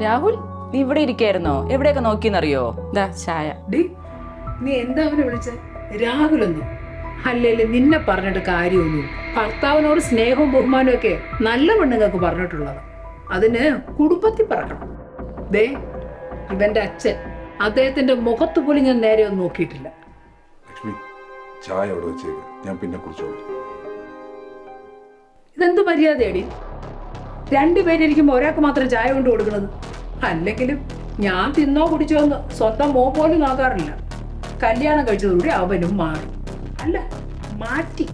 രാഹുൽ, നീ ഇവിടെ ഇരിക്കായിരുന്നോ? എവിടെയൊക്കെ നോക്കിയെന്നറിയോ? ദാ ചായ. നീ എന്താ അവനെ വിളിച്ച രാഹുലൊന്നും അല്ലല്ലേ? നിന്നെ പറഞ്ഞിട്ട് കാര്യമൊന്നും. ഭർത്താവിനോട് സ്നേഹവും ബഹുമാനവും ഒക്കെ നല്ല പെണ്ണുങ്ങൾക്ക് പറഞ്ഞിട്ടുള്ളത്. അതിന് കുടുംബത്തിൽ പറക്കണം. ദേ, ഇവന്റെ അച്ഛൻ, അദ്ദേഹത്തിന്റെ മുഖത്ത് പോലും ഞാൻ നേരെ ഒന്നും നോക്കിയിട്ടില്ല. ലക്ഷ്മി, ചായ അവിടെ വെച്ചേക്ക്, ഞാൻ പിന്നെ കുടിച്ചോളാം. ഇതെന്ത് മര്യാദയടി? രണ്ടുപേരിയ്ക്കുമ്പോ ഒരാൾക്ക് മാത്രം ചായ കൊണ്ട് കൊടുക്കുന്നത്. അല്ലെങ്കിലും ഞാൻ തിന്നോ കുടിച്ചോ എന്ന് സ്വന്തം മോ പോലും നോക്കാറില്ല. കല്യാണം കഴിച്ചതോടെ അവനും മാറി. അല്ല, മാറ്റി.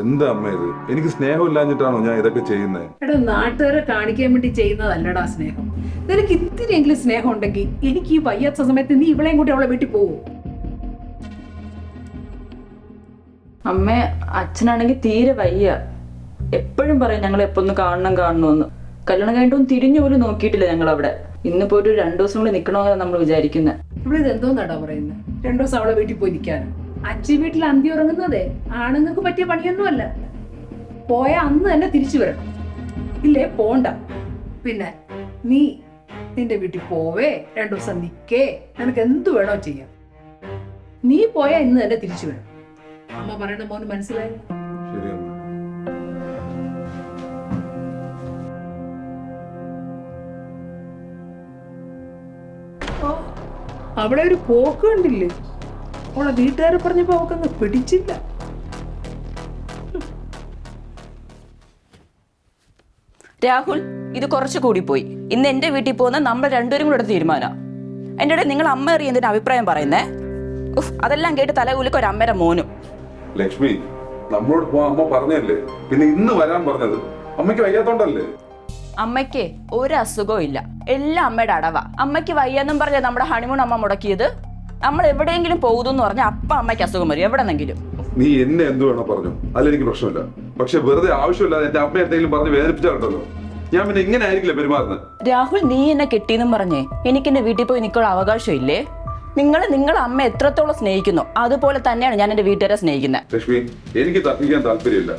എന്താ അമ്മ ഇത്? എനിക്ക് സ്നേഹമില്ലാഞ്ഞിട്ടാണോ ഞാൻ ഇതൊക്കെ ചെയ്യുന്നത്? എടാ, നാട്ടുകാരെ കാണിക്കാൻ വേണ്ടി ചെയ്യുന്നതല്ലടാ സ്നേഹം. നിനക്ക് ഇത്തിരിയെങ്കിലും സ്നേഹം ഉണ്ടെങ്കിൽ എനിക്ക് ഈ വയ്യാത്ത സമയത്ത് നീ ഇവളെയും കൂട്ടി അവളെ വീട്ടിൽ പോവും. അമ്മ, അച്ഛനാണെങ്കിൽ തീരെ വയ്യ. എപ്പോഴും പറയും ഞങ്ങൾ എപ്പൊന്ന് കാണണമെന്ന്. കല്യാണം കഴിഞ്ഞിട്ടൊന്നും തിരിഞ്ഞു പോലും നോക്കിയിട്ടില്ല ഞങ്ങൾ അവിടെ. ഇന്നിപ്പോ ഒരു 2 ദിവസം കൂടി നിക്കണമെന്നാണ് നമ്മൾ വിചാരിക്കുന്നത്. ഇവിടെ എന്തോന്നാടാ പറയുന്നത്? 2 ദിവസം അവളെ വീട്ടിൽ പോയി നിൽക്കാനോ? അച്ഛൻ വീട്ടിൽ അന്തി ഉറങ്ങുന്നതേ ആണുങ്ങൾക്ക് പറ്റിയ പണിയൊന്നുമല്ല. പോയ അന്ന് തന്നെ തിരിച്ചു വരണം. ഇല്ലേ പോണ്ട. പിന്നെ നീ നിന്റെ വീട്ടിൽ പോവേ, 2 ദിവസം നിക്കേ, നിനക്ക് എന്ത് വേണോ ചെയ്യാം. നീ പോയാ ഇന്ന് തന്നെ തിരിച്ചു വരണം. അമ്മ പറയണ മോന് മനസ്സിലായി? ശരി അമ്മ. അവിടെ ഒരു പോക്ക് കണ്ടില്ലേ? അവളെ വീട്ടുകാരെ പറഞ്ഞപ്പോ അവക്കങ്ങ് പിടിച്ചില്ല. രാഹുൽ, ഇത് കുറച്ച് കൂടി പോയി. ഇന്ന് എന്റെ വീട്ടിൽ പോകുന്ന നമ്മൾ രണ്ടുപേരും കൂടെ തീരുമാനം. എൻ്റെ ഇടയിൽ നിങ്ങൾ അമ്മ അറിയുന്നതിന്റെ അഭിപ്രായം പറയുന്നേ. അതെല്ലാം കേട്ട് തലകൂലിക്ക് ഒരു അമ്മയുടെ മോനും. ലക്ഷ്മി, നമ്മളോട് പോവാൻ അമ്മ പറഞ്ഞല്ലേ? പിന്നെ ഇന്ന് വരാൻ പറഞ്ഞത് അമ്മയ്ക്ക് വയ്യാത്തോണ്ടല്ലേ? അമ്മയ്ക്ക് ഒരു അസുഖവും ഇല്ല. എല്ലാം അമ്മയുടെ അടവാ. അമ്മയ്ക്ക് വയ്യെന്നും പറഞ്ഞ നമ്മുടെ ഹണിമൂൺ അമ്മ മുടക്കിയത്. നമ്മൾ എവിടെയെങ്കിലും പോകുന്നു പറഞ്ഞാൽ അപ്പ അമ്മയ്ക്ക് അസുഖം വരും എവിടെന്നെങ്കിലും. നീ എന്നെ എന്ത് വേണോ പറഞ്ഞു, അല്ല എനിക്ക് പ്രശ്നമില്ല. പക്ഷെ വെറുതെ ആവശ്യമില്ലാതെ എന്റെ അമ്മ എന്തെങ്കിലും പറഞ്ഞ് വേദനിപ്പിച്ചാലുണ്ടല്ലോ, ഞാൻ പിന്നെ ഇങ്ങനെ ആയിരിക്കില്ല പെരുമാറുന്നത്. രാഹുൽ, നീ എന്നെ കെട്ടിയെന്നും പറഞ്ഞേ എനിക്ക് എന്റെ വീട്ടിൽ പോയി നിൽക്കാനുള്ള അവകാശം ഇല്ലേ? നിങ്ങളെ അമ്മ എത്രത്തോളം സ്നേഹിക്കുന്നു അതുപോലെ തന്നെയാണ് ഞാൻ എന്റെ വീട്ടുകാരെ സ്നേഹിക്കുന്നത്. ലക്ഷ്മി, എനിക്ക് തർക്കിക്കാൻ താല്പര്യമില്ല.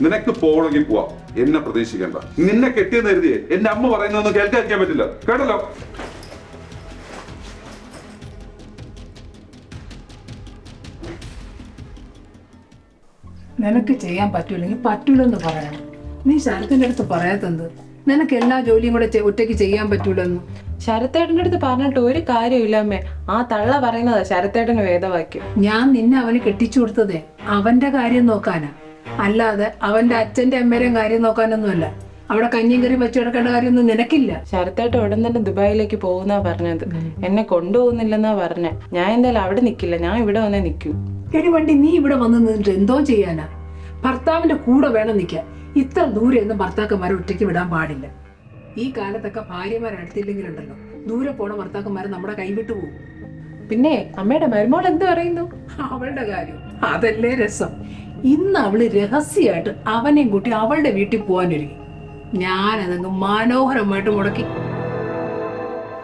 നിനക്ക് പോകണമെങ്കിൽ പോവാം, എന്നെ പ്രതീക്ഷിക്കണ്ട. നിന്നെ കെട്ടിയെന്ന് കരുതിയേ എന്റെ അമ്മ പറയുന്നതൊന്നും കേൾക്കാതിരിക്കാൻ പറ്റില്ല, കേട്ടല്ലോ? നിനക്ക് ചെയ്യാൻ പറ്റൂല്ലെങ്കിൽ പറ്റൂലെന്ന് പറയണം. നീ ശരത്തിന്റെ അടുത്ത് പറയാത്തത് നിനക്ക് എല്ലാ ജോലിയും കൂടെ ഒറ്റയ്ക്ക് ചെയ്യാൻ പറ്റൂലെന്ന്. ശരത്തേട്ടന്റെ അടുത്ത് പറഞ്ഞിട്ട് ഒരു കാര്യമില്ല അമ്മേ. ആ തള്ള പറയുന്നതാ ശരത്തേട്ടന് വേദവാക്യം. ഞാൻ നിന്നെ അവന് കെട്ടിച്ചു കൊടുത്തതേ അവന്റെ കാര്യം നോക്കാനാ, അല്ലാതെ അവന്റെ അച്ഛന്റെ അമ്മേരെയും കാര്യം നോക്കാനൊന്നുമല്ല. അവിടെ കഞ്ഞിയും കറി വെച്ചു കിടക്കേണ്ട കാര്യമൊന്നും നിനക്കില്ല. ശരത്തേട്ടൻ ഉടൻ തന്നെ ദുബായിലേക്ക് പോകുന്നാ പറഞ്ഞത്. എന്നെ കൊണ്ടുപോകുന്നില്ലെന്നാ പറഞ്ഞേ. ഞാൻ എന്തായാലും അവിടെ നിക്കില്ല, ഞാൻ ഇവിടെ വന്നേ നിൽക്കൂ. എടി വണ്ടി, നീ ഇവിടെ വന്ന് നിന്നിട്ട് എന്തോ ചെയ്യാനാ? ഭർത്താവിന്റെ കൂടെ വേണം നിൽക്കാൻ. ഇത്ര ദൂരെ ഒന്നും ഭർത്താക്കന്മാരെ ഒറ്റയ്ക്ക് വിടാൻ പാടില്ല. ഈ കാലത്തൊക്കെ ഭാര്യമാർ അടുത്തില്ലെങ്കിലുണ്ടല്ലോ, ദൂരെ പോണ ഭർത്താക്കന്മാരെ നമ്മുടെ കൈവിട്ടു പോകും. പിന്നെ അമ്മയുടെ മരുമോൾ എന്ത് പറയുന്നു? അവളുടെ കാര്യം അതല്ലേ രസം. ഇന്ന് അവള് രഹസ്യമായിട്ട് അവനെയും കൂട്ടി അവളുടെ വീട്ടിൽ പോകാനൊരുങ്ങി. ഞാനതങ്ങ് മനോഹരമായിട്ട് മുടക്കി.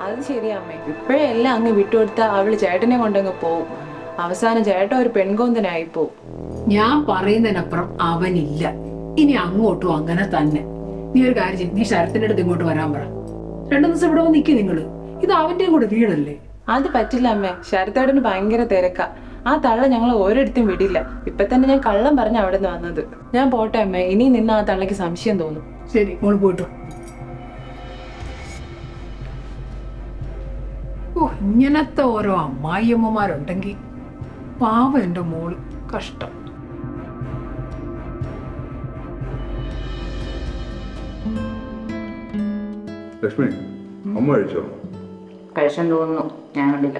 അത് ശരിയാ അമ്മേ. ഇപ്പോഴേ എല്ലാം അങ്ങ് വിട്ടുകൊടുത്താ അവള് ചേട്ടനെ കൊണ്ടങ്ങ് പോവും. അവസാനം ചേട്ടൻ ഒരു പെൺകോന്തനായി പോവും. ഞാൻ പറയുന്നതിനപ്പുറം അവനില്ല. ഇനി അങ്ങോട്ടും അങ്ങനെ തന്നെ. നീ ഒരു കാര്യം ചെയ്യും, നീ ശരത്തിന്റെ അടുത്ത് ഇങ്ങോട്ട് വരാൻ പറ. 2 ദിവസം ഇവിടെ വന്ന് നിൽക്കും നിങ്ങള്. ഇത് അവന്റെയും കൂടെ വീടല്ലേ? അത് പറ്റില്ല അമ്മേ. ശരത്തേട്ടന് ഭയങ്കര തിരക്കാ. ആ തള്ള ഞങ്ങൾ ഓരോരുത്തും വിടില്ല. ഇപ്പൊ തന്നെ ഞാൻ കള്ളം പറഞ്ഞ അവിടെ നിന്ന് വന്നത്. ഞാൻ പോട്ടെ അമ്മേ. ഇനി നിന്ന് ആ തള്ളക്ക് സംശയം തോന്നും. ശരി, മോള് പോയിട്ടോ. ഓ, ഇങ്ങനത്തെ ഓരോ അമ്മായിയമ്മമാരുണ്ടെങ്കിൽ പാവം എന്റെ മോള്. കഷ്ടം. ലക്ഷ്മി, അമ്മ കഴിച്ചോ? കഴിച്ചാൻ തോന്നുന്നു, ഞാൻ കണ്ടില്ല.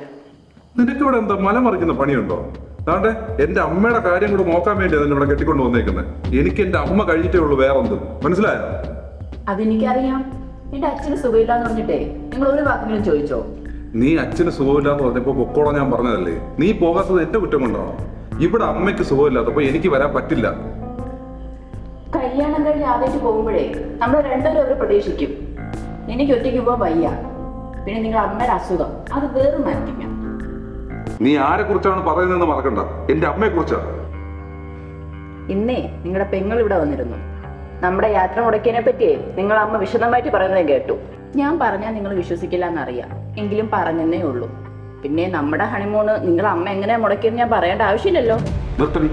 നിനക്ക് ഇവിടെ എന്താ മലമറിക്കുന്ന പണിയുണ്ടോ? താണ്ടെ എന്റെ അമ്മയുടെ കാര്യം കൂടെ നോക്കാൻ വേണ്ടിയാണ് എന്നെ ഇവിടെ കെട്ടിക്കൊണ്ട് വന്നേക്കുന്നത്. എനിക്ക് എന്റെ അമ്മ കഴിഞ്ഞിട്ടേ ഉള്ളൂ, വേറെ എന്തും. മനസ്സിലായോ? അതെനിക്കറിയാം. എന്റെ അച്ഛന് സുഖമില്ലാന്ന് പറഞ്ഞിട്ടേ നിങ്ങൾ ഒരു വാക്കെങ്കിലും ചോദിച്ചോ? നീ അച്ഛന് സുഖമില്ലാന്ന് പറഞ്ഞപ്പോ പൊക്കോളം ഞാൻ പറഞ്ഞതല്ലേ? നീ പോകാത്തത് എന്റെ കുറ്റം കൊണ്ടാണോ? ഇവിടെ അമ്മയ്ക്ക് സുഖമില്ലാത്തപ്പോ എനിക്ക് വരാൻ പറ്റില്ല. കല്യാണം കഴിഞ്ഞ് ആദ്യമായിട്ട് പോകുമ്പോഴേ നമ്മൾ രണ്ടുപേരും അവർ പ്രതീക്ഷിക്കും. എനിക്ക് ഒറ്റയ്ക്ക് പോകാൻ വയ്യ. പിന്നെ നിങ്ങളുടെ അമ്മയുടെ അസുഖം അത് വേറെ മാറ്റിക്കാം. നീ ആരെ കുറിച്ചാണ് പറയുന്നതെന്ന് മറക്കണ്ട, എന്റെ അമ്മയെ കുറിച്ചാ. ഇന്നേ നിങ്ങളുടെ പെങ്ങൾ ഇവിടെ വന്നിരുന്നു. നമ്മുടെ യാത്ര മുടക്കിയതിനെ പറ്റിയേ നിങ്ങളെ അമ്മ വിശദമായിട്ട് പറയുന്നത് കേട്ടു. ഞാൻ പറഞ്ഞാൽ നിങ്ങൾ വിശ്വസിക്കില്ല എന്നറിയാം, എങ്കിലും പറഞ്ഞെന്നേ ഉള്ളൂ. പിന്നെ നമ്മുടെ ഹണിമൂണ് നിങ്ങളെ അമ്മ എങ്ങനെയാ മുടക്കിയെന്ന് ഞാൻ പറയേണ്ട ആവശ്യമില്ലല്ലോ. നിർത്തടി,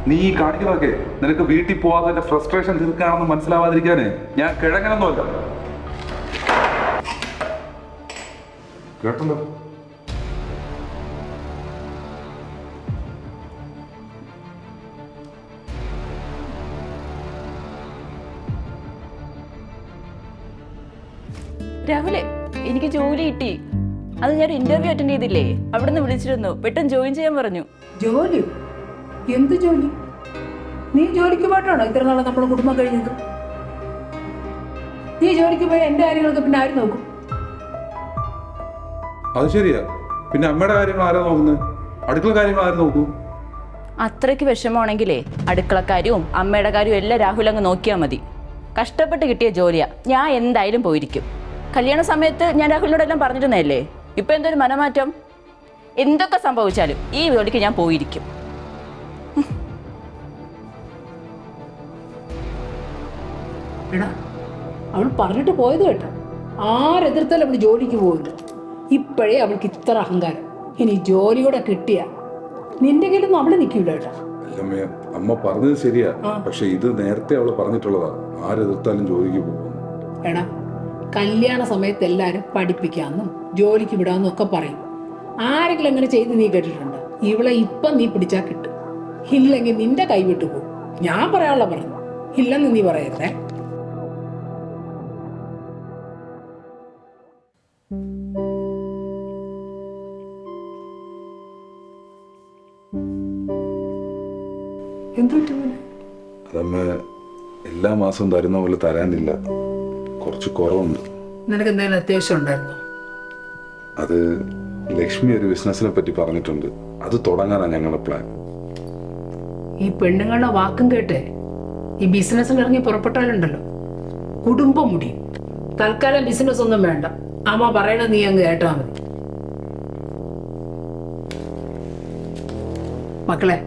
നീ ഈ കാണിക്കുന്നതൊക്കെ നിനക്ക് വീട്ടിൽ പോവാതെ ഫ്രസ്ട്രേഷൻ തീർക്കാണെന്ന് മനസ്സിലാവാതിരിക്കാനേ ഞാൻ കിഴങ്ങനൊന്നുമല്ല. കേട്ടല്ലോ. രാഹുലേ, എനിക്ക് ജോലി കിട്ടി. അത് ഞാൻ ഇന്റർവ്യൂ അറ്റൻഡ് ചെയ്തില്ലേ, അവിടെ നിന്ന് വിളിച്ചിരുന്നു, പെട്ടെന്ന് ജോയിൻ ചെയ്യാൻ പറഞ്ഞു. ജോലി? എന്ത് ജോലി? നീ ജോലിക്ക് പോയിട്ടാണോ ഇത്ര നാളെ നമ്മുടെ കുടുംബം കഴിഞ്ഞത്? നീ ജോലിക്ക് പോയി എന്റെ കാര്യങ്ങളൊക്കെ പിന്നെ ആര് നോക്കും? അത് ശരിയാ. പിന്നെ അമ്മയുടെ കാര്യങ്ങൾ ആരാ നോക്കുന്നത്? അടുക്കള കാര്യങ്ങൾ ആരും നോക്കൂ? അത്രയ്ക്ക് വിഷമമാണെങ്കിലേ അടുക്കളക്കാര്യവും അമ്മയുടെ കാര്യവും എല്ലാം രാഹുൽ അങ്ങ് നോക്കിയാൽ മതി. കഷ്ടപ്പെട്ട് കിട്ടിയ ജോലിയാ, ഞാൻ എന്തായാലും പോയിരിക്കും. കല്യാണ സമയത്ത് ഞാൻ രാഹുലിനോടെല്ലാം പറഞ്ഞിരുന്നല്ലേ, ഇപ്പൊ എന്തൊരു മനമാറ്റം? എന്തൊക്കെ സംഭവിച്ചാലും ഈ ജോലിക്ക് ഞാൻ പോയിരിക്കും. എടാ, അവൾ പറഞ്ഞിട്ട് പോയത് കേട്ടോ, ആരെതിർത്താലും അവൾ ജോലിക്ക് പോകില്ല. ഇപ്പോഴേ അവൾക്ക് ഇത്ര അഹങ്കാരം. ഇനി ജോലിയോടെ കിട്ടിയ നിന്റെ കയ്യിലൊന്നും അവള് നിൽക്കില്ല കേട്ടോ. അല്ലമ്മേ, അമ്മ പറഞ്ഞത് ശരിയാ. പക്ഷെ ഇത് നേരത്തെ അവള് പറഞ്ഞിട്ടുള്ളതാ, ആരെതിർത്താലും ജോലിക്ക് പോകും. എടാ, കല്യാണ സമയത്ത് എല്ലാവരും പഠിപ്പിക്കാമെന്നും ജോലിക്ക് വിടാമെന്നും ഒക്കെ പറയും. ആരെങ്കിലും അങ്ങനെ ചെയ്ത് നീ കേട്ടിട്ടുണ്ട്? ഇവളെ ഇപ്പം നീ പിടിച്ചാൽ കിട്ടും, ഇല്ലെങ്കിൽ നിന്റെ കൈ വിട്ടു പോകും. ഞാൻ പറയാനുള്ള പറഞ്ഞു, ഇല്ലെന്ന് നീ പറയരുതേ. എന്തു അതമ്മ എല്ലാ മാസവും തരുന്ന പോലെ തരാനില്ല, കുറച്ച് കുറവുണ്ട്. നിനക്ക് എന്തെങ്കിലും അത്യാവശ്യം ഉണ്ടായിരുന്നോ? അത് ലക്ഷ്മി ഒരു ബിസിനസിനെ പറ്റി പറഞ്ഞിട്ടുണ്ട്, അത് തുടങ്ങാനാണ് ഞങ്ങളുടെ പ്ലാൻ. ഈ പെണ്ണുങ്ങളുടെ വാക്കും കേട്ടേ ഈ ബിസിനസ്സിൽ ഇറങ്ങി പുറപ്പെട്ടാലുണ്ടല്ലോ കുടുംബം മുടിയും. തൽക്കാലം ബിസിനസ് ഒന്നും വേണ്ട, അമ്മ പറയണത് നീ അങ്ങ് കേട്ടാ മതി. മക്കളെ,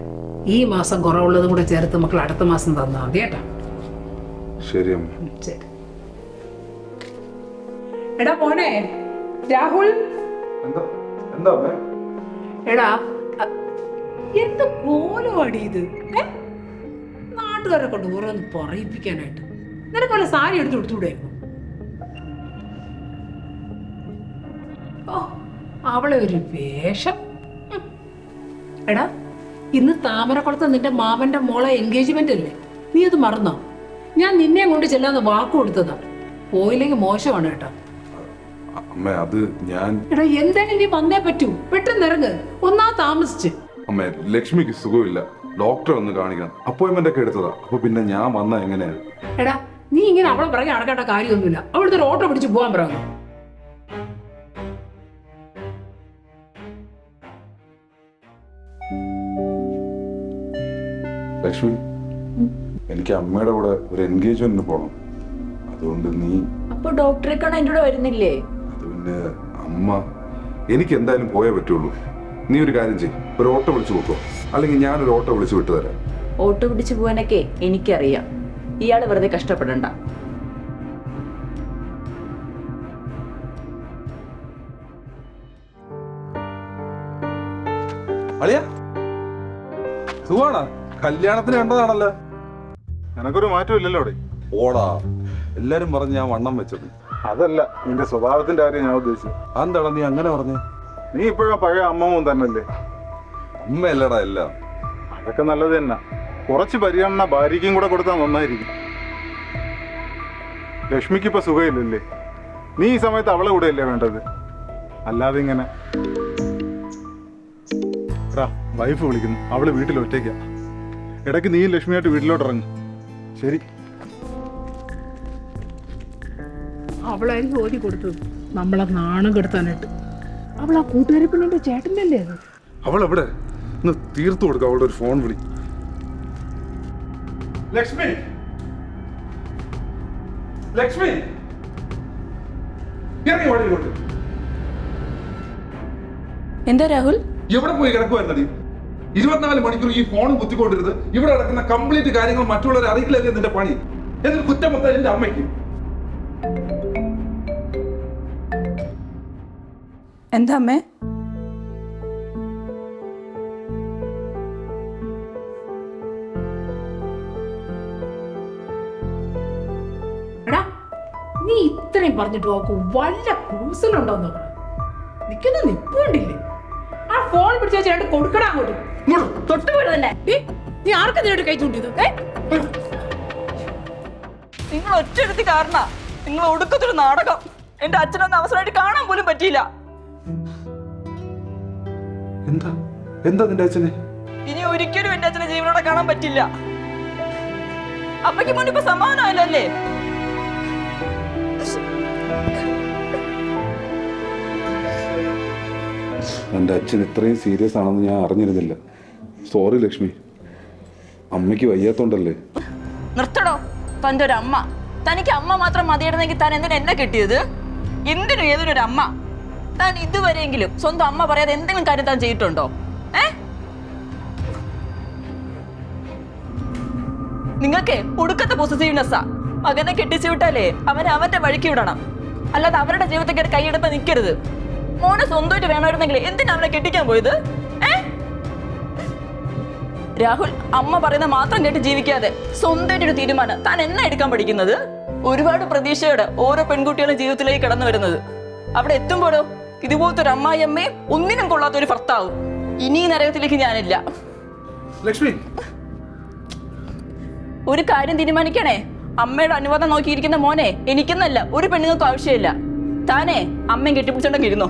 ഈ മാസം കുറവുള്ളതും കൂടെ ചേർത്ത് മക്കൾ അടുത്ത മാസം തന്നാ മതി കേട്ടാ. ശരി അമ്മ. ശരി. എടാ മോനെ രാഹുൽ, എന്താ എന്താ അമ്മേ? എടാ എന്ത് കോലമാടി ഇത്? നാട്ടുകാരെ കൊണ്ട് ഓരോന്ന് പറയിപ്പിക്കാനായിട്ട് നിനക്ക് വല്ല സാരി എടുത്ത് കൊടുത്തുകൂടായിരുന്നു? ഓ, അവളെ ഒരു വേഷം. എടാ, ഇന്ന് താമരക്കുളത്ത് നിന്റെ മാമന്റെ മോളെ എൻഗേജ്മെന്റ് അല്ലേ, നീ അത് മറന്നോ? ഞാൻ നിന്നെ കൊണ്ട് ചെല്ലാന്ന് വാക്ക് കൊടുത്തതാ, പോയില്ലെങ്കിൽ മോശമാണ് കേട്ടോ. അമ്മ അത് ഞാൻ എടാ, എന്തായാലും നീ വന്നേ പറ്റൂ, പെട്ടെന്ന് ഇറങ്ങ്, ഒന്നാ താമസിച്ച്. അമ്മ ലക്ഷ്മിക്ക് സുഖമില്ല, ഡോക്ടറെ ഒന്ന് കാണിക്കണം, അപ്പോയിന്റ്മെന്റ് ഒക്കെ എടുത്തതാ. അപ്പൊ പിന്നെ ഞാൻ വന്ന എങ്ങനെയാ? എടാ, നീ ഇങ്ങനെ അവളെ പിറകെ നടക്കേണ്ട കാര്യമൊന്നുമില്ല, അവിടുത്തെ ഒരു ഓട്ടോ പിടിച്ച് പോകാൻ പറയാം. ലക്ഷ്മി, എനിക്ക് അമ്മയുടെ കൂടെ ഒരു എൻഗേജ്മെന്റിന് പോകണം, അതുകൊണ്ട് നീ അപ്പൊ ഡോക്ടറെ കാണാൻ എൻ്റെ കൂടെ വരുന്നില്ലേ? അത് പിന്നെ അമ്മ, എനിക്ക് എന്തായാലും പോയേ പറ്റുള്ളൂ. നീ ഒരു കാര്യം ചെയ്യ്, ഒരു ഓട്ടോ വിളിച്ചു പോക്കോ, അല്ലെങ്കിൽ ഞാനൊരു ഓട്ടോ വിളിച്ച് വിട്ടുതരാം. ഓട്ടോ പിടിച്ച് പോകാനൊക്കെ എനിക്കറിയാം, ഇയാള് വെറുതെ കഷ്ടപ്പെടണ്ട. അളിയാ, സുഖാണോ? കല്യാണത്തിന് കണ്ടതാണല്ലോ. എനക്കൊരു മാറ്റം ഇല്ലല്ലോ അവിടെ. ഓടാ, എല്ലാരും പറഞ്ഞ് ഞാൻ വണ്ണം വെച്ചത്. അതല്ല, നിന്റെ സ്വഭാവത്തിന്റെ കാര്യം ഞാൻ ഉദ്ദേശിച്ചു. അതെന്താടാ നീ അങ്ങനെ പറഞ്ഞേ? നീ ഇപ്പോഴും പഴയ അമ്മമ്മ തന്നല്ലേ? അമ്മയല്ലടാ എല്ലാം. അതൊക്കെ നല്ലത് തന്നെ, കുറച്ച് പരിഗണന ഭാര്യയ്ക്കും കൂടെ കൊടുത്താൽ നന്നായിരിക്കും. ലക്ഷ്മിക്ക് ഇപ്പൊ സുഖമില്ലല്ലേ? നീ ഈ സമയത്ത് അവളെ കൂടെയല്ലേ വേണ്ടത്, അല്ലാതെ ഇങ്ങനെ. വൈഫ് വിളിക്കുന്നു, അവള് വീട്ടിൽ ഒറ്റയ്ക്കാ. ഇടയ്ക്ക് നീ ലക്ഷ്മിയായിട്ട് വീട്ടിലോട്ട് ഇറങ്ങും. ശരി. അവളായിരിക്കും ഓതി കൊടുത്തത് നമ്മളെ നാണം കെടുത്താനായിട്ട്. അവൾ ആ കൂട്ടുകാരി പെണ്ണിന്റെ ചേട്ടൻ്റെ അല്ലേ അത്? അവൾ എവിടെ? ഒന്ന് തീർത്തു കൊടുക്ക, അവളുടെ ഒരു ഫോൺ വിളി. ലക്ഷ്മി, ലക്ഷ്മി, ഇറങ്ങി വാടിയിലോട്ട്. എന്താ രാഹുൽ? എവിടെ പോയി കിടക്കുവായിരുന്നടി? 24 മണിക്കൂർ ഈ ഫോൺ കുത്തിക്കൊണ്ടിരുന്നത് ഇവിടെ നടക്കുന്ന കംപ്ലീറ്റ് കാര്യങ്ങൾ മറ്റുള്ളവരെ അറിയില്ലല്ലേ നിന്റെ പണി? എന്നിട്ട് കുറ്റം മൊത്തം എന്റെ അമ്മയ്ക്ക്. എന്താ അമ്മേ? എടാ, നീ ഇത്രയും പറഞ്ഞിട്ട് നോക്കൂ, വല്ല കൂസലുണ്ടോ നോക്കണം. നിൽക്കുന്ന നിപ്പുണ്ടില്ലേ? ആ ഫോൺ പിടിച്ച് വെച്ച് രണ്ട് കൊടുക്കടാ അങ്ങോട്ട്. തൊട്ടുപോയി തന്നെ. നീ ആർക്കും നിന്നോട് കൈ ചൂണ്ടിയത്? നിങ്ങൾ ഒറ്റയെടുത്തി കാരണ നിങ്ങൾ ഒടുക്കത്തൊരു നാടകം. എന്റെ അച്ഛനൊന്ന് അവസരമായിട്ട് കാണാൻ പോലും പറ്റിയില്ല. എന്താ എന്താ നിന്റെ അച്ഛനെ? ഇനി ഒരിക്കലും എന്റെ അച്ഛനെ ജീവനോടെ കാണാൻ പറ്റില്ല. അമ്മയ്ക്ക് മുന്നിപ്പോ സമാധാനമല്ലോ അല്ലേ? എൻ്റെ അച്ഛൻ ഇത്രയും സീരിയസ് ആണെന്ന് ഞാൻ അറിഞ്ഞിരുന്നില്ല. സോറി ലക്ഷ്മി, അമ്മയ്ക്ക് വയ്യാത്തോണ്ടല്ലേ. നിർത്തടോ. തന്റെ ഒരു അമ്മ, തനിക്ക് അമ്മ മാത്രം മതിയായിരുന്നെങ്കിൽ താൻ എന്തിനാ എന്നെ കിട്ടിയത്? എന്തിനും ഏതൊരു അമ്മ. താൻ ഇതുവരെയെങ്കിലും സ്വന്തം അമ്മ പറയാതെ എന്തെങ്കിലും കാര്യം താൻ ചെയ്തിട്ടുണ്ടോ? നിങ്ങൾക്ക് ഒടുക്കത്തെ പോസിറ്റീവ്നെസ്സാ. മകനെ കെട്ടിച്ചു വിട്ടാലേ അവനെ അവന്റെ വഴിക്ക് വിടണം, അല്ലാതെ അവരുടെ ജീവിതത്തിൽ കൈയെടുപ്പ് നിൽക്കരുത്. മോനെ സ്വന്തമായിട്ട് വേണമായിരുന്നെങ്കിൽ എന്തിനാ അവനെ കെട്ടിക്കാൻ പോയത്? രാഹുൽ, അമ്മ പറയുന്ന മാത്രം കേട്ട് ജീവിക്കാതെ സ്വന്തമായിട്ടൊരു തീരുമാനം താൻ എന്നാ എടുക്കാൻ പഠിക്കുന്നത്? ഒരുപാട് പ്രതീക്ഷയോടെ ഓരോ പെൺകുട്ടികളും ജീവിതത്തിലേക്ക് കടന്നു വരുന്നത്. അവിടെ എത്തുമ്പോഴോ ഇതുപോലത്തെ ഒരു അമ്മായി അമ്മയും ഒന്നിനും കൊള്ളാത്ത ഒരു ഭർത്താവും. ഇനി ഈ നരകത്തിലേക്ക് ഞാനില്ല. ലക്ഷ്മി, ഒരു കാര്യം തീരുമാനിക്കണേ. അമ്മയുടെ അനുവാദം നോക്കിയിരിക്കുന്ന മോനെ എനിക്കെന്നല്ല ഒരു പെണ്ണുങ്ങൾക്കും ആവശ്യമില്ല. താനേ അമ്മയും കെട്ടിപ്പിടിച്ചോണ്ടെങ്കിൽ ഇരുന്നോ.